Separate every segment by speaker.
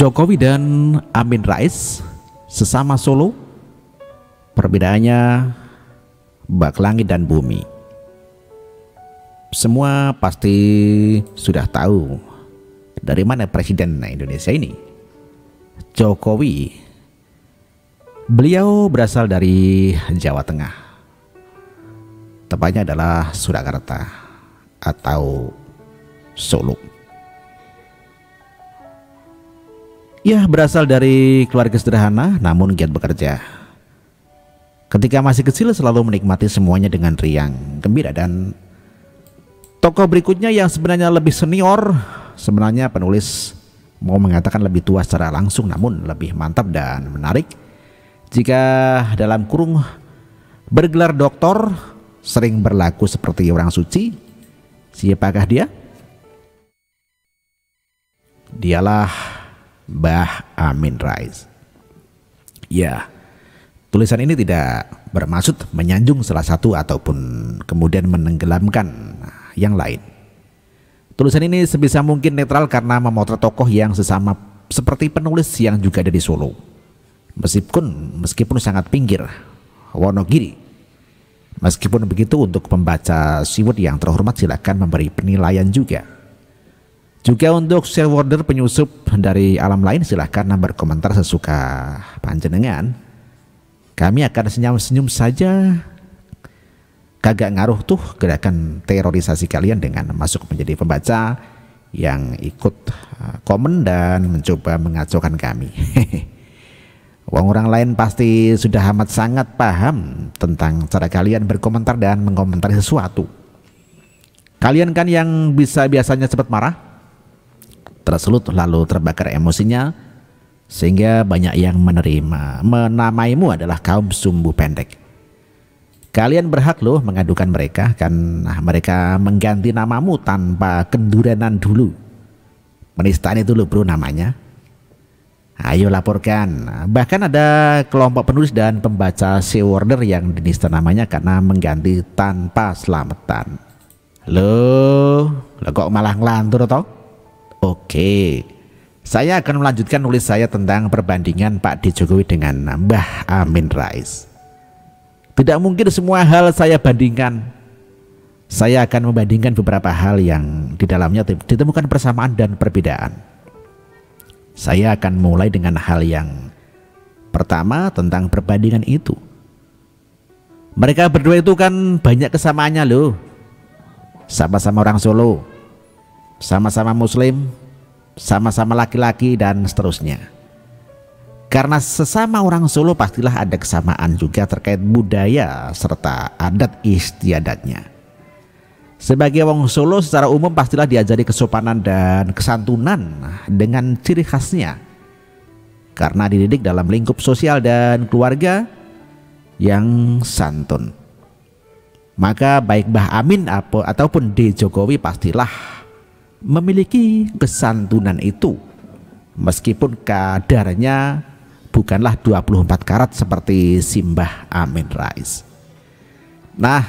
Speaker 1: Jokowi dan Amin Rais sesama Solo, perbedaannya bak langit dan bumi. Semua pasti sudah tahu dari mana presiden Indonesia ini. Jokowi, beliau berasal dari Jawa Tengah, tepatnya adalah Surakarta atau Solo. Ya, berasal dari keluarga sederhana namun giat bekerja. Ketika masih kecil selalu menikmati semuanya dengan riang, gembira. Dan tokoh berikutnya yang sebenarnya lebih senior, sebenarnya penulis mau mengatakan lebih tua secara langsung namun lebih mantap dan menarik. Jika dalam kurung bergelar doktor, sering berlaku seperti orang suci. Siapakah dia? Dialah Mbah Amin Rais. Ya, tulisan ini tidak bermaksud menyanjung salah satu ataupun kemudian menenggelamkan yang lain. Tulisan ini sebisa mungkin netral karena memotret tokoh yang sesama seperti penulis yang juga ada di Solo. Meskipun sangat pinggir, Wonogiri. Meskipun begitu, untuk pembaca Siwut yang terhormat silakan memberi penilaian juga. Juga untuk shareholder penyusup dari alam lain silahkan berkomentar sesuka panjenengan. Kami akan senyum-senyum saja. Kagak ngaruh tuh gerakan terorisasi kalian dengan masuk menjadi pembaca yang ikut komen dan mencoba mengacaukan kami. Orang lain pasti sudah amat sangat paham tentang cara kalian berkomentar dan mengomentari sesuatu. Kalian kan yang biasanya cepat marah, tersulut lalu terbakar emosinya, sehingga banyak yang menamaimu adalah kaum sumbu pendek. Kalian berhak loh mengadukan mereka, kan mereka mengganti namamu tanpa kenduranan dulu. Penistaan itu loh bro namanya. Ayo laporkan. Bahkan ada kelompok penulis dan pembaca shareholder yang dinista namanya karena mengganti tanpa selamatan. Loh kok malah ngelantur toh? Oke, saya akan melanjutkan nulis saya tentang perbandingan Pak D. Jokowi dengan Mbah Amin Rais. Tidak mungkin semua hal saya bandingkan. Saya akan membandingkan beberapa hal yang di dalamnya ditemukan persamaan dan perbedaan. Saya akan mulai dengan hal yang pertama tentang perbandingan itu. Mereka berdua itu kan banyak kesamaannya loh. Sama-sama orang Solo, sama-sama muslim, sama-sama laki-laki dan seterusnya. Karena sesama orang Solo pastilah ada kesamaan juga terkait budaya serta adat istiadatnya. Sebagai orang Solo secara umum pastilah diajari kesopanan dan kesantunan dengan ciri khasnya. Karena dididik dalam lingkup sosial dan keluarga yang santun. Maka baik Mbah Amin ataupun D. Jokowi pastilah memiliki kesantunan itu, meskipun kadarnya bukanlah 24 karat seperti Simbah Amin Rais. Nah,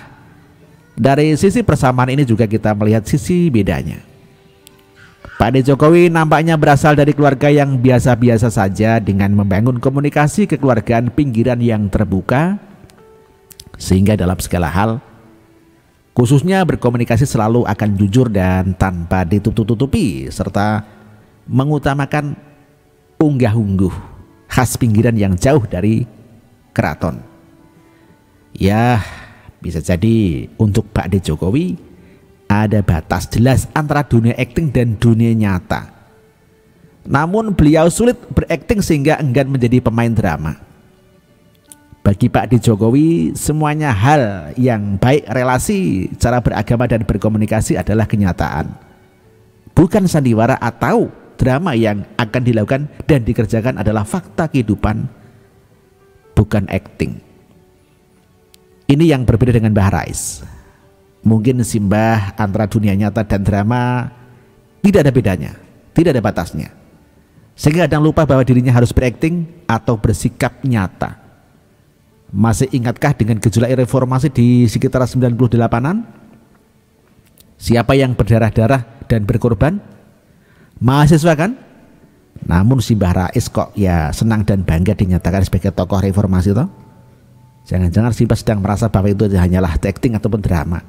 Speaker 1: dari sisi persamaan ini juga kita melihat sisi bedanya. Pak D. Jokowi nampaknya berasal dari keluarga yang biasa-biasa saja dengan membangun komunikasi kekeluargaan pinggiran yang terbuka, sehingga dalam segala hal khususnya berkomunikasi selalu akan jujur dan tanpa ditutup-tutupi, serta mengutamakan unggah-ungguh khas pinggiran yang jauh dari keraton. Ya, bisa jadi untuk Pak D. Jokowi ada batas jelas antara dunia akting dan dunia nyata. Namun beliau sulit berakting sehingga enggan menjadi pemain drama. Bagi Pak D. Jokowi, semuanya hal yang baik relasi, cara beragama dan berkomunikasi adalah kenyataan. Bukan sandiwara atau drama yang akan dilakukan dan dikerjakan adalah fakta kehidupan, bukan akting. Ini yang berbeda dengan Mbah Rais. Mungkin Simbah antara dunia nyata dan drama tidak ada bedanya, tidak ada batasnya. Sehingga kadang lupa bahwa dirinya harus berakting atau bersikap nyata. Masih ingatkah dengan gejolak reformasi di sekitar 98-an? Siapa yang berdarah-darah dan berkorban? Mahasiswa kan? Namun Simbah Rais kok ya senang dan bangga dinyatakan sebagai tokoh reformasi toh? Jangan-jangan Simbah sedang merasa bahwa itu hanyalah acting ataupun drama.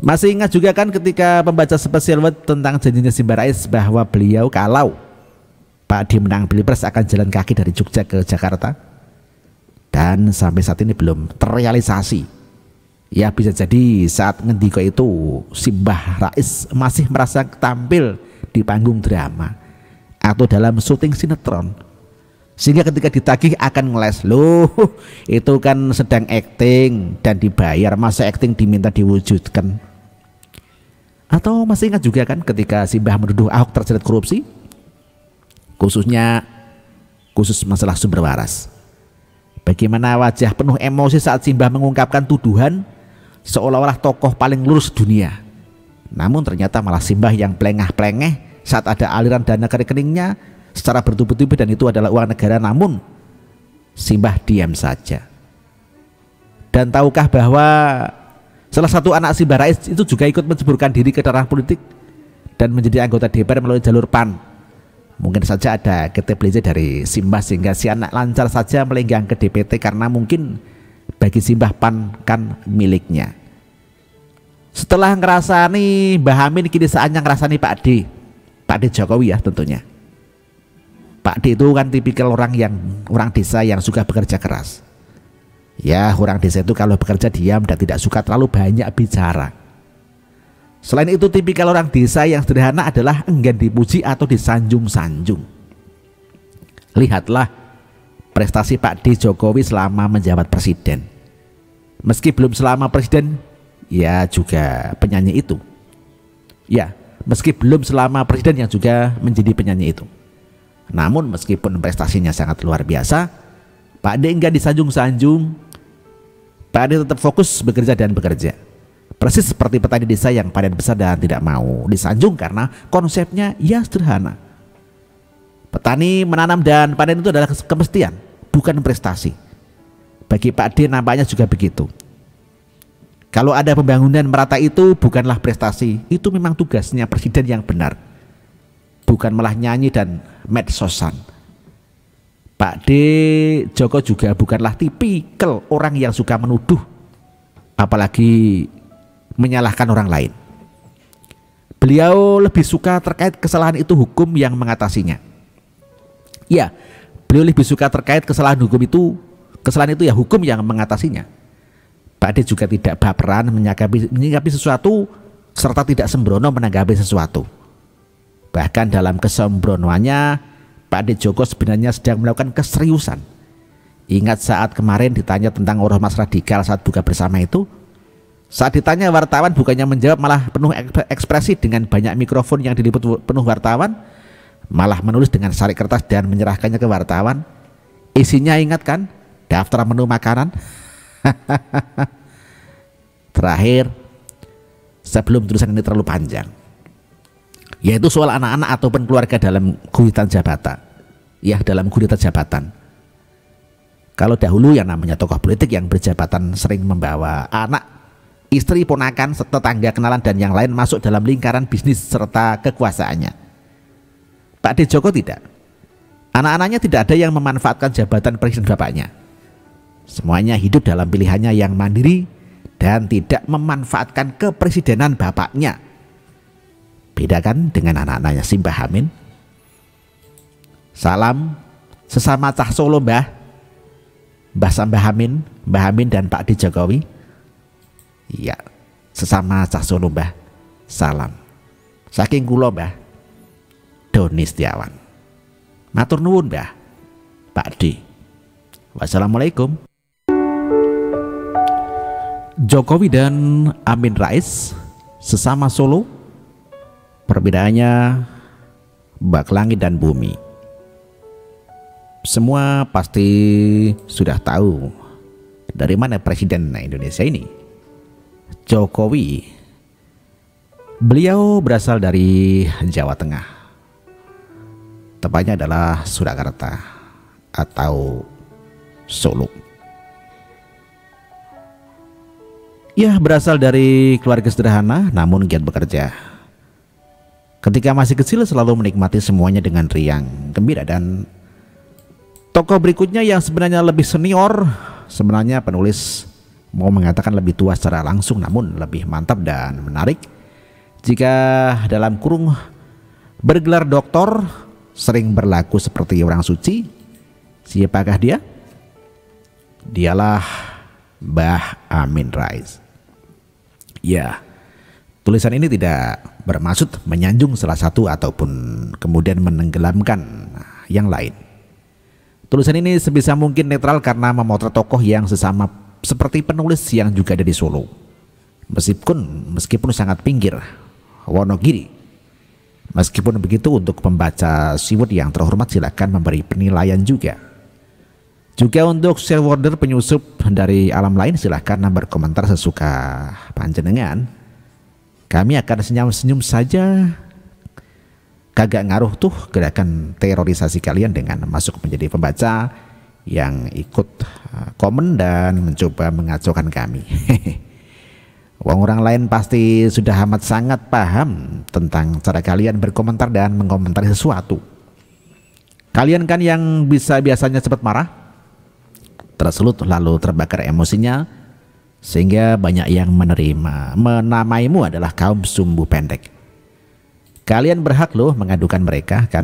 Speaker 1: Masih ingat juga kan ketika pembaca special word tentang janjinya Simbah Rais bahwa beliau kalau Pak D menang Pilpres akan jalan kaki dari Jogja ke Jakarta, dan sampai saat ini belum terrealisasi. Ya bisa jadi saat ngendiko itu Simbah Rais masih merasa tampil di panggung drama atau dalam syuting sinetron, sehingga ketika ditagih akan ngeles, loh itu kan sedang acting dan dibayar, masa acting diminta diwujudkan. Atau masih ingat juga kan ketika Simbah menuduh Ahok terjerat korupsi, khusus masalah sumber waras. Bagaimana wajah penuh emosi saat Simbah mengungkapkan tuduhan seolah-olah tokoh paling lurus dunia. Namun ternyata malah Simbah yang pelengah-pelengeh saat ada aliran dana ke rekeningnya secara bertubi-tubi dan itu adalah uang negara, namun Simbah diam saja. Dan tahukah bahwa salah satu anak Simbah Rais itu juga ikut menceburkan diri ke ranah politik dan menjadi anggota DPR melalui jalur PAN. Mungkin saja ada KTPJ dari Simbah sehingga si anak lancar saja melenggang ke DPT karena mungkin bagi Simbah PAN kan miliknya. Setelah ngerasani Mbah Amin, kini saatnya ngerasani Pak D Jokowi ya tentunya. Pak D itu kan tipikal orang desa yang suka bekerja keras. Ya orang desa itu kalau bekerja diam dan tidak suka terlalu banyak bicara. Selain itu tipikal orang desa yang sederhana adalah enggan dipuji atau disanjung-sanjung. Lihatlah prestasi Pak D Jokowi selama menjabat presiden. Meski belum selama presiden, ya juga penyanyi itu. Ya, meski belum selama presiden yang juga menjadi penyanyi itu. Namun meskipun prestasinya sangat luar biasa, Pak D enggak disanjung-sanjung. Pak D tetap fokus bekerja dan bekerja. Persis seperti petani desa yang panen besar dan tidak mau disanjung karena konsepnya ya sederhana. Petani menanam dan panen itu adalah kemestian, bukan prestasi. Bagi Pak D nampaknya juga begitu. Kalau ada pembangunan merata itu bukanlah prestasi, itu memang tugasnya presiden yang benar, bukan malah nyanyi dan medsosan. Pak D Joko juga bukanlah tipikal orang yang suka menuduh, apalagi menyalahkan orang lain. Beliau lebih suka terkait kesalahan itu hukum yang mengatasinya. Ya, beliau lebih suka terkait kesalahan itu ya hukum yang mengatasinya. Pak D juga tidak baperan menyikapi sesuatu serta tidak sembrono menanggapi sesuatu. Bahkan dalam kesembronoannya, Pak D Joko sebenarnya sedang melakukan keseriusan. Ingat saat kemarin ditanya tentang ormas radikal saat buka bersama itu, saat ditanya wartawan bukannya menjawab malah penuh ekspresi dengan banyak mikrofon yang diliput penuh wartawan, malah menulis dengan sarik kertas dan menyerahkannya ke wartawan. Isinya ingat kan? Daftar menu makanan. Terakhir, sebelum tulisan ini terlalu panjang, yaitu soal anak-anak ataupun keluarga dalam guritan jabatan. Ya, dalam guritan jabatan. Kalau dahulu yang namanya tokoh politik yang berjabatan sering membawa anak, istri, ponakan, tetangga, kenalan dan yang lain masuk dalam lingkaran bisnis serta kekuasaannya. Pak D Joko tidak. Anak-anaknya tidak ada yang memanfaatkan jabatan presiden bapaknya. Semuanya hidup dalam pilihannya yang mandiri dan tidak memanfaatkan kepresidenan bapaknya. Beda kan dengan anak-anaknya Simbah Amin. Salam sesama cah Solo Mbah Sambah Amin, Mbah Amin dan Pak D Jokowi. Ya, sesama cah Solo Mbah. Salam. Saking kula Mbah Doni Setiawan. Matur nuwun Mbah Pak D. Wassalamualaikum. Jokowi dan Amin Rais sesama Solo, perbedaannya bak langit dan bumi. Semua pasti sudah tahu dari mana presiden Indonesia ini. Jokowi, beliau berasal dari Jawa Tengah, tepatnya adalah Surakarta atau Solo. Ya, berasal dari keluarga sederhana namun giat bekerja. Ketika masih kecil selalu menikmati semuanya dengan riang gembira. Dan tokoh berikutnya yang sebenarnya lebih senior, sebenarnya penulis mau mengatakan lebih tua secara langsung, namun lebih mantap dan menarik jika dalam kurung bergelar doktor, sering berlaku seperti orang suci. Siapakah dia? Dialah Mbah Amin Rais. Ya, tulisan ini tidak bermaksud menyanjung salah satu ataupun kemudian menenggelamkan yang lain. Tulisan ini sebisa mungkin netral karena memotret tokoh yang sesama seperti penulis yang juga ada di Solo. Meskipun sangat pinggir, Wonogiri. Meskipun begitu, untuk pembaca Siwut yang terhormat silakan memberi penilaian juga. Juga untuk shareholder penyusup dari alam lain silahkan berkomentar sesuka panjenengan. Kami akan senyum-senyum saja. Kagak ngaruh tuh gerakan terorisasi kalian dengan masuk menjadi pembaca yang ikut komen dan mencoba mengacaukan kami. Wong orang lain pasti sudah amat sangat paham tentang cara kalian berkomentar dan mengomentari sesuatu. Kalian kan yang biasanya cepat marah, tersulut lalu terbakar emosinya, sehingga banyak yang menamaimu adalah kaum sumbu pendek. Kalian berhak loh mengadukan mereka, kan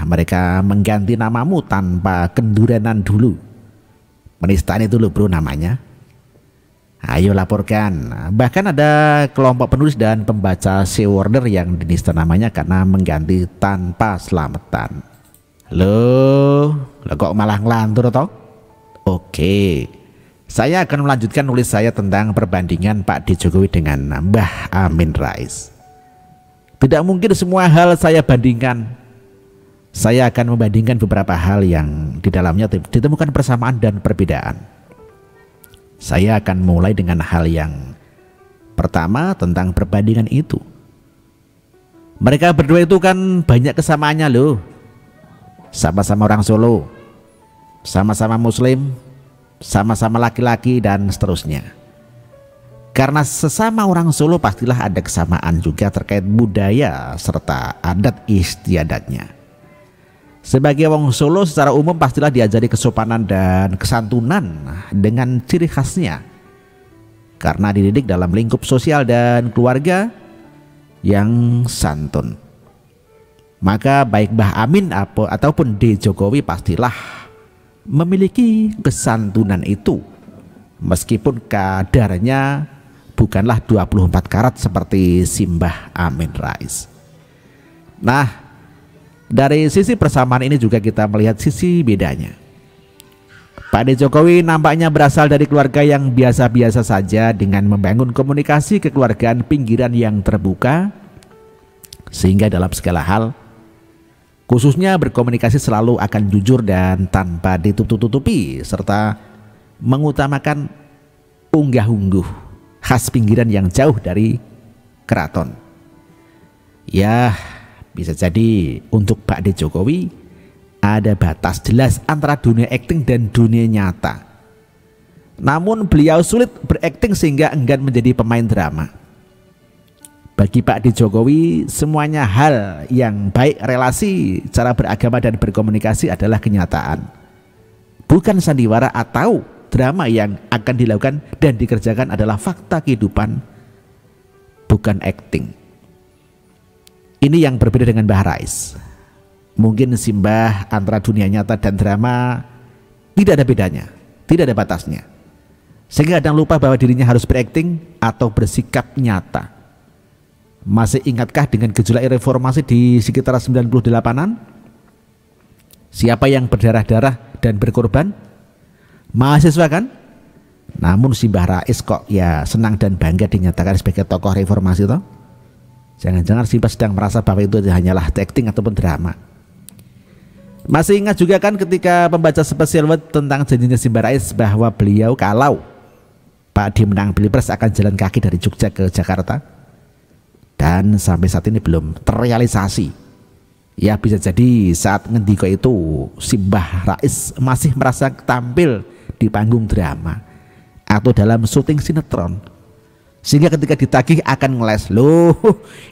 Speaker 1: mereka mengganti namamu tanpa kenduranan dulu. Penistaan itu loh bro namanya. Ayo laporkan. Bahkan ada kelompok penulis dan pembaca seaworder yang dinista namanya karena mengganti tanpa selamatan. Loh kok malah ngelantur toh? Oke, saya akan melanjutkan nulis saya tentang perbandingan Pak D. Jokowi dengan Mbah Amin Rais. Tidak mungkin semua hal saya bandingkan. Saya akan membandingkan beberapa hal yang di dalamnya ditemukan persamaan dan perbedaan. Saya akan mulai dengan hal yang pertama tentang perbandingan itu. Mereka berdua itu kan banyak kesamaannya loh. Sama-sama orang Solo, sama-sama muslim, sama-sama laki-laki dan seterusnya. Karena sesama orang Solo pastilah ada kesamaan juga terkait budaya serta adat istiadatnya. Sebagai wong Solo secara umum pastilah diajari kesopanan dan kesantunan dengan ciri khasnya. Karena dididik dalam lingkup sosial dan keluarga yang santun. Maka baik Mbah Amin ataupun D. Jokowi pastilah memiliki kesantunan itu. Meskipun kadarnya bukanlah 24 karat seperti si Mbah Amin Rais. Nah, dari sisi persamaan ini juga kita melihat sisi bedanya. Pak D. Jokowi nampaknya berasal dari keluarga yang biasa-biasa saja dengan membangun komunikasi kekeluargaan pinggiran yang terbuka, sehingga dalam segala hal, khususnya berkomunikasi selalu akan jujur dan tanpa ditutup-tutupi, serta mengutamakan unggah-ungguh khas pinggiran yang jauh dari keraton. Ya, bisa jadi untuk Pak D. Jokowi ada batas jelas antara dunia akting dan dunia nyata. Namun beliau sulit berakting sehingga enggan menjadi pemain drama. Bagi Pak D. Jokowi semuanya hal yang baik relasi, cara beragama dan berkomunikasi adalah kenyataan. Bukan sandiwara atau drama yang akan dilakukan dan dikerjakan adalah fakta kehidupan, bukan akting. Ini yang berbeda dengan Mbah Rais. Mungkin Simbah antara dunia nyata dan drama tidak ada bedanya, tidak ada batasnya. Sehingga kadang lupa bahwa dirinya harus berakting atau bersikap nyata. Masih ingatkah dengan gejolak reformasi di sekitar 98-an? Siapa yang berdarah-darah dan berkorban? Mahasiswa kan? Namun Simbah Rais kok ya senang dan bangga dinyatakan sebagai tokoh reformasi toh? Jangan-jangan Simbah sedang merasa bahwa itu hanyalah acting ataupun drama. Masih ingat juga kan ketika pembaca spesial word tentang janjinya Simbah Rais bahwa beliau kalau Pak D menang Pilpres akan jalan kaki dari Jogja ke Jakarta, dan sampai saat ini belum terrealisasi. Ya bisa jadi saat ngendiko itu Simbah Rais masih merasa tampil di panggung drama atau dalam syuting sinetron. Sehingga ketika ditagih akan ngeles, loh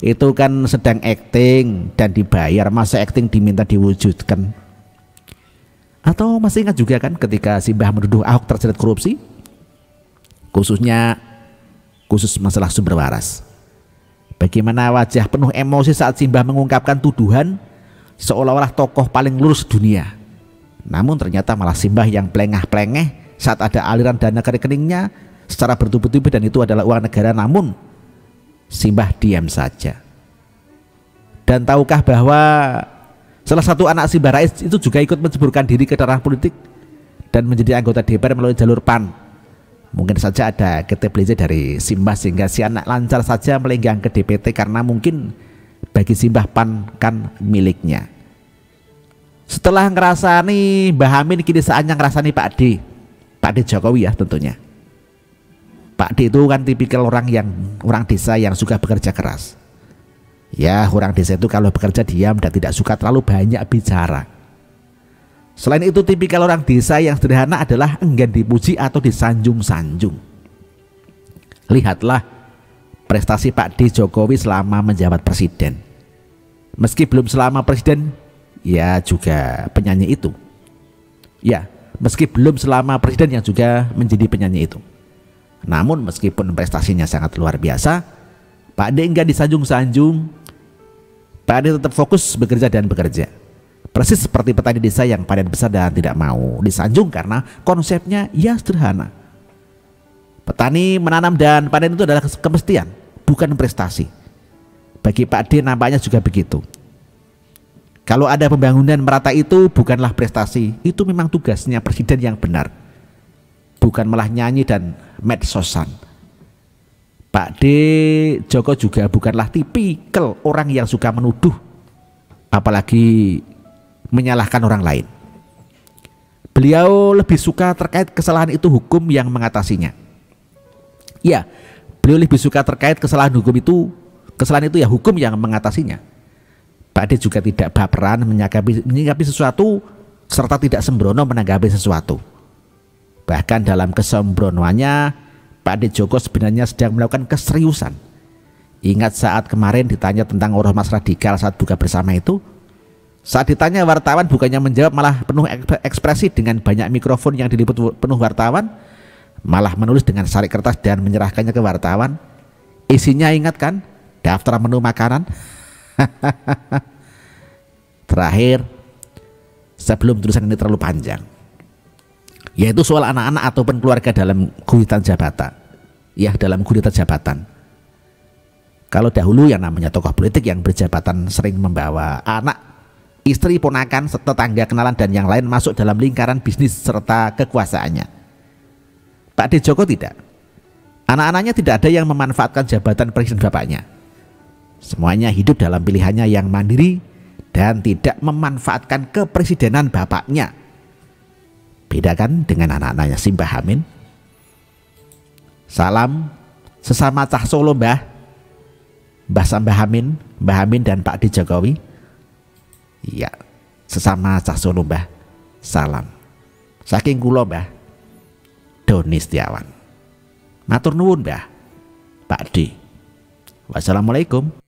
Speaker 1: itu kan sedang acting dan dibayar, masa acting diminta diwujudkan. Atau masih ingat juga kan ketika Simbah menuduh Ahok terseret korupsi, khusus masalah sumber waras. Bagaimana wajah penuh emosi saat Simbah mengungkapkan tuduhan seolah-olah tokoh paling lurus dunia. Namun ternyata malah Simbah yang pelengah-pelengeh saat ada aliran dana ke rekeningnya secara bertubi-tubi dan itu adalah uang negara, namun Simbah diam saja. Dan tahukah bahwa salah satu anak Simbah Rais itu juga ikut menceburkan diri ke ranah politik dan menjadi anggota DPR melalui jalur PAN. Mungkin saja ada KTPJ dari Simbah sehingga si anak lancar saja melenggang ke DPT karena mungkin bagi Simbah PAN kan miliknya. Setelah ngerasani Mbah Amin, kini saatnya ngerasani Pak D Jokowi ya tentunya. Pak D itu kan tipikal orang desa yang suka bekerja keras. Ya, orang desa itu kalau bekerja diam dan tidak suka terlalu banyak bicara. Selain itu tipikal orang desa yang sederhana adalah enggan dipuji atau disanjung-sanjung. Lihatlah prestasi Pak D Jokowi selama menjabat presiden. Meski belum selama presiden, ya juga penyanyi itu. Ya, meski belum selama presiden yang juga menjadi penyanyi itu. Namun meskipun prestasinya sangat luar biasa, Pak D enggak disanjung-sanjung. Pak D tetap fokus bekerja dan bekerja. Persis seperti petani desa yang panen besar dan tidak mau disanjung karena konsepnya ya sederhana. Petani menanam dan panen itu adalah kemestian, bukan prestasi. Bagi Pak D nampaknya juga begitu. Kalau ada pembangunan merata itu bukanlah prestasi, itu memang tugasnya presiden yang benar. Bukan malah nyanyi dan medsosan. Pak D Joko juga bukanlah tipikal orang yang suka menuduh, apalagi menyalahkan orang lain. Beliau lebih suka terkait kesalahan itu hukum yang mengatasinya. Ya, beliau lebih suka terkait kesalahan itu ya hukum yang mengatasinya. Pak D juga tidak baperan menyikapi sesuatu serta tidak sembrono menanggapi sesuatu. Bahkan dalam kesembronoannya, Pak D Joko sebenarnya sedang melakukan keseriusan. Ingat saat kemarin ditanya tentang ormas radikal saat buka bersama itu, saat ditanya wartawan bukannya menjawab malah penuh ekspresi dengan banyak mikrofon yang diliput penuh wartawan, malah menulis dengan sarik kertas dan menyerahkannya ke wartawan. Isinya ingat kan? Daftar menu makanan. Terakhir, sebelum tulisan ini terlalu panjang, yaitu soal anak-anak ataupun keluarga dalam gurita jabatan. Ya, dalam gurita jabatan. Kalau dahulu yang namanya tokoh politik yang berjabatan sering membawa anak, istri, ponakan, tetangga, kenalan dan yang lain masuk dalam lingkaran bisnis serta kekuasaannya. Pak D Joko tidak. Anak-anaknya tidak ada yang memanfaatkan jabatan presiden bapaknya. Semuanya hidup dalam pilihannya yang mandiri dan tidak memanfaatkan kepresidenan bapaknya. Beda kan dengan anak-anaknya Simbah Amin. Salam sesama cah Solo Mbah Amin dan Pak D Jokowi. Iya, sesama cah Solo Mbah. Salam. Saking kula Mbah Doni Setiawan. Matur nuwun Mbah Pak D. Wassalamualaikum.